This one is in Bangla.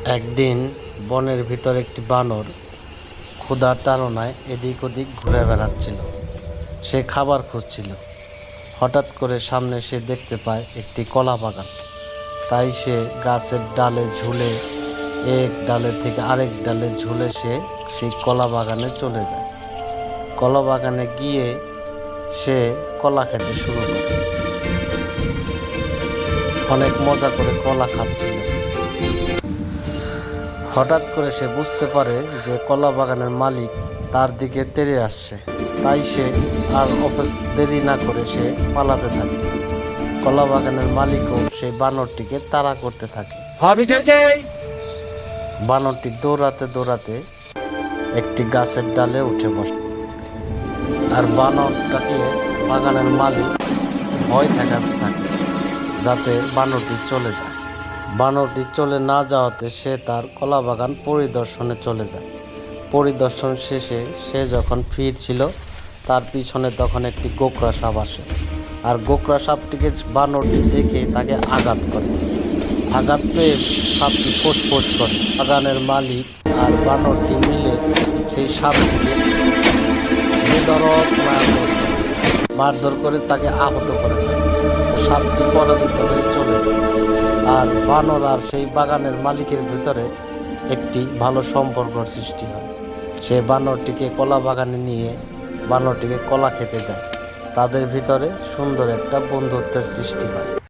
একদিন বনের ভিতর একটি বানর ক্ষুধার তাড়নায় এদিক ওদিক ঘুরে বেড়াচ্ছিল। সে খাবার খুঁজছিল। হঠাৎ করে সামনে সে দেখতে পায় একটি কলা বাগান। তাই সে গাছের ডালে ঝুলে, এক ডালে থেকে আরেক ডালে ঝুলে সে সেই কলা বাগানে চলে যায়। কলা বাগানে গিয়ে সে কলা খেতে শুরু করে। অনেক মজা করে কলা খাচ্ছিল। হঠাৎ করে সে বুঝতে পারে যে কলা বাগানের মালিক তার দিকে তেড়ে আসছে। তাই সে আর দেরি না করে সে পালাতে থাকে। কলা বাগানের মালিকও সেই বানরটিকে তাড়া করতে থাকে। বানরটি দৌড়াতে দৌড়াতে একটি গাছের ডালে উঠে বসে। আর বানরটাকে বাগানের মালিক ভয় দেখাতে থাকে যাতে বানরটি চলে যায়। বানরটি চলে না যাওয়াতে সে তার কলা বাগান পরিদর্শনে চলে যায়। পরিদর্শন শেষে সে যখন ফিরছিল তার পিছনে তখন একটি গোকরা সাপ আসে। আর গোকরা সাপটিকে বানরটি দেখে তাকে আঘাত করে। আঘাত পেয়ে সাপটি ফোঁস করে। বাগানের মালিক আর বানরটি মিলে সেই সাপটিকে বেধড়ক মারধর করে তাকে আহত করে দেয়। সাপটি পরাজিত হয়ে চলে যায়। আর বানর আর সেই বাগানের মালিকের ভিতরে একটি ভালো সম্পর্ক সৃষ্টি হয়। সে বানরটিকে কলা বাগানে নিয়ে বানরটিকে কলা খেতে দেয়। তাদের ভিতরে সুন্দর একটা বন্ধুত্বের সৃষ্টি হয়।